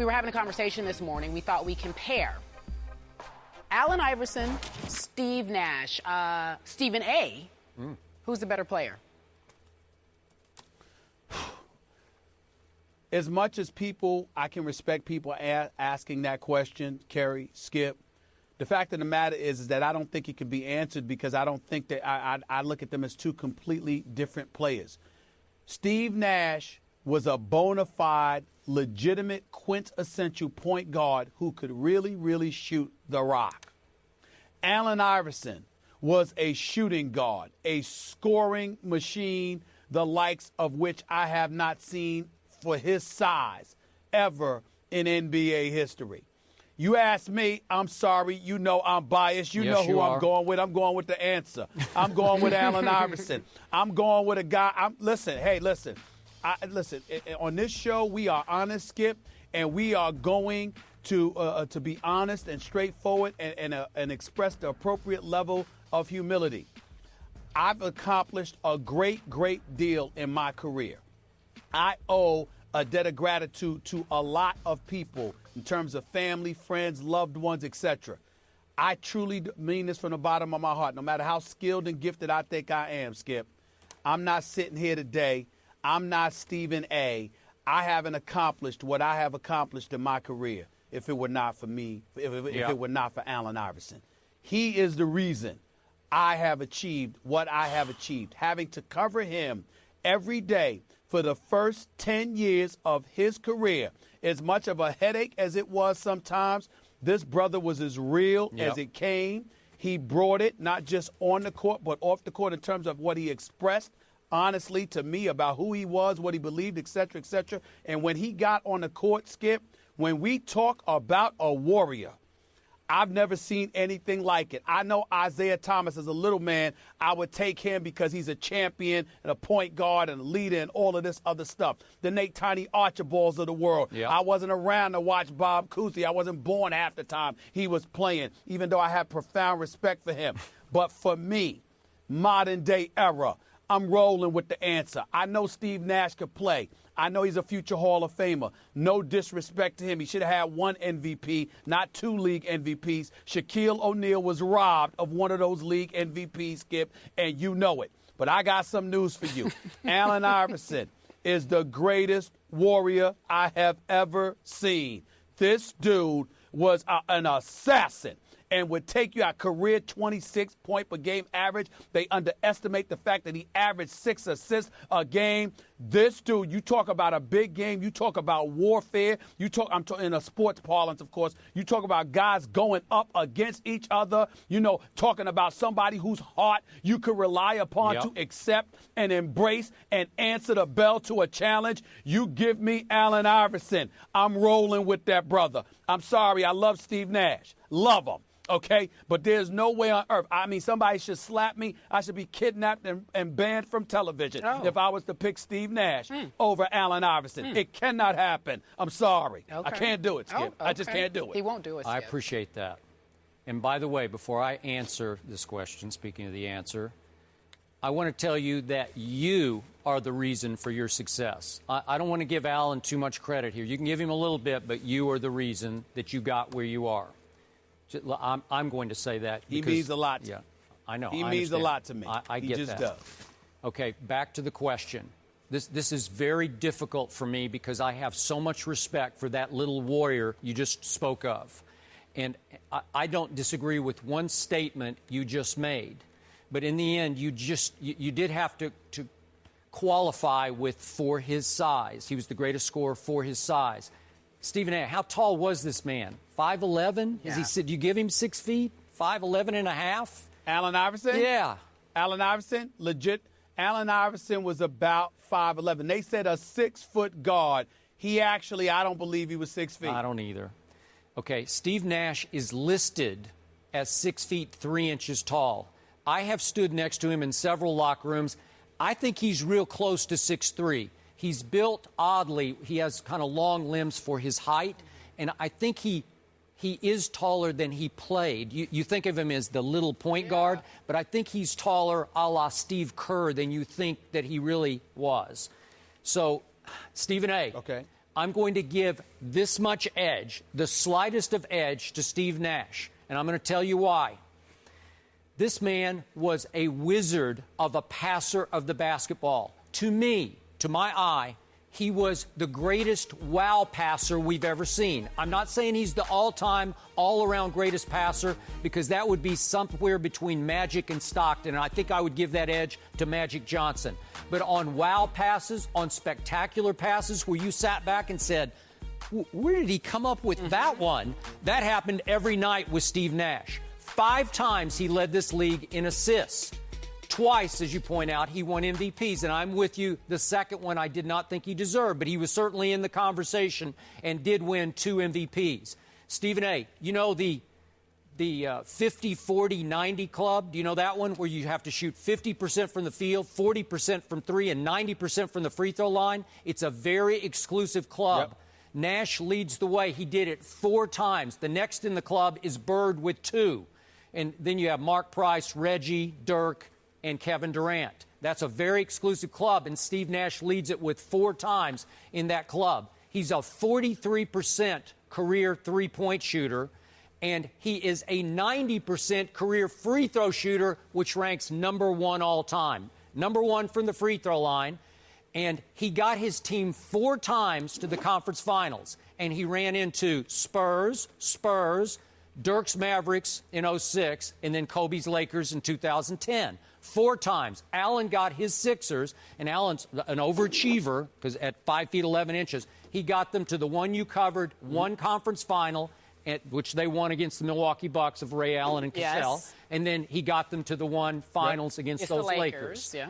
We were having a conversation this morning. We thought we'd compare Allen Iverson, Steve Nash, Stephen A. Who's the better player? As much as I can respect people asking that question, Kerry, Skip, the fact of the matter is that I don't think it can be answered because I don't think that I look at them as two completely different players. Steve Nash was a bona fide, legitimate, quintessential point guard who could really, really shoot the rock. Allen Iverson was a shooting guard, a scoring machine, the likes of which I have not seen for his size ever in NBA history. You ask me, I'm sorry, you know I'm biased. You know who I'm going with. I'm going with the answer. I'm going with Allen Iverson. I'm going with a guy. Listen, on this show, we are honest, Skip, and we are going to be honest and straightforward and express the appropriate level of humility. I've accomplished a great, great deal in my career. I owe a debt of gratitude to a lot of people in terms of family, friends, loved ones, etc. I truly mean this from the bottom of my heart. No matter how skilled and gifted I think I am, Skip, I'm not sitting here today. I'm not Stephen A. I haven't accomplished what I have accomplished in my career if it were not for me, if it were not for Allen Iverson. He is the reason I have achieved what I have achieved. Having to cover him every day for the first 10 years of his career, as much of a headache as it was sometimes, this brother was as real as it came. He brought it not just on the court, but off the court in terms of what he expressed honestly to me about who he was, what he believed, et cetera, et cetera. And when he got on the court, Skip, when we talk about a warrior, I've never seen anything like it. I know Isaiah Thomas as a little man, I would take him because he's a champion and a point guard and a leader and all of this other stuff. The Nate Tiny Archibalds of the world. Yep. I wasn't around to watch Bob Cousy. I wasn't born half the time he was playing, even though I have profound respect for him. But for me, modern day era, I'm rolling with the answer. I know Steve Nash could play. I know he's a future Hall of Famer. No disrespect to him. He should have had one MVP, not two league MVPs. Shaquille O'Neal was robbed of one of those league MVPs, Skip, and you know it. But I got some news for you. Allen Iverson is the greatest warrior I have ever seen. This dude was an assassin and would take you a career 26 point per game average. They underestimate the fact that he averaged 6 assists a game. This dude, you talk about a big game, you talk about warfare, I'm talking in a sports parlance, of course, you talk about guys going up against each other, talking about somebody whose heart you could rely upon to accept and embrace and answer the bell to a challenge. You give me Allen Iverson. I'm rolling with that brother. I'm sorry, I love Steve Nash. Love him. Okay, but there's no way on earth. I mean, somebody should slap me. I should be kidnapped and banned from television if I was to pick Steve Nash over Allen Iverson. It cannot happen. I'm sorry. Okay. I can't do it, Skip. I just can't do it. He won't do it, Skip. I appreciate that. And by the way, before I answer this question, speaking of the answer, I want to tell you that you are the reason for your success. I don't want to give Allen too much credit here. You can give him a little bit, but you are the reason that you got where you are. I'm going to say that. He means a lot to me. Yeah, I know. He means a lot to me. I get that. He just does. Okay, back to the question. This is very difficult for me because I have so much respect for that little warrior you just spoke of. And I don't disagree with one statement you just made. But in the end, you did have to qualify with for his size. He was the greatest scorer for his size. Stephen A., how tall was this man? 5'11"? Yeah. He said, you give him 6 feet? 5'11 and a half? Allen Iverson? Yeah. Allen Iverson? Legit. Allen Iverson was about 5'11". They said a 6-foot guard. He actually, I don't believe he was 6 feet. I don't either. Okay, Steve Nash is listed as 6 feet 3 inches tall. I have stood next to him in several locker rooms. I think he's real close to 6'3". He's built oddly. He has kind of long limbs for his height, and I think he is taller than he played. You think of him as the little point guard, but I think he's taller a la Steve Kerr than you think that he really was. So, Stephen A., I'm going to give this much edge, the slightest of edge, to Steve Nash. And I'm going to tell you why. This man was a wizard of a passer of the basketball. To me, to my eye, he was the greatest wow passer we've ever seen. I'm not saying he's the all-time, all-around greatest passer, because that would be somewhere between Magic and Stockton, and I think I would give that edge to Magic Johnson. But on wow passes, on spectacular passes, where you sat back and said, where did he come up with that one? That happened every night with Steve Nash. 5 times he led this league in assists. Twice, as you point out, he won MVPs, and I'm with you. The second one I did not think he deserved, but he was certainly in the conversation and did win 2 MVPs. Stephen A., you know the 50-40-90 club? Do you know that one, where you have to shoot 50% from the field, 40% from 3, and 90% from the free throw line? It's a very exclusive club. Yep. Nash leads the way. He did it 4 times. The next in the club is Bird with 2. And then you have Mark Price, Reggie, Dirk, and Kevin Durant. That's a very exclusive club, and Steve Nash leads it with 4 times in that club. He's a 43% career three-point shooter, and he is a 90% career free throw shooter, which ranks number 1 all time. Number 1 from the free throw line, and he got his team 4 times to the conference finals, and he ran into Spurs, Dirk's Mavericks in 2006, and then Kobe's Lakers in 2010. 4 times. Allen got his Sixers, and Allen's an overachiever, because at 5 feet 11 inches, he got them to the one you covered, 1 conference final, which they won against the Milwaukee Bucks of Ray Allen and Cassell. Yes. And then he got them to the 1 finals against those Lakers. Yeah.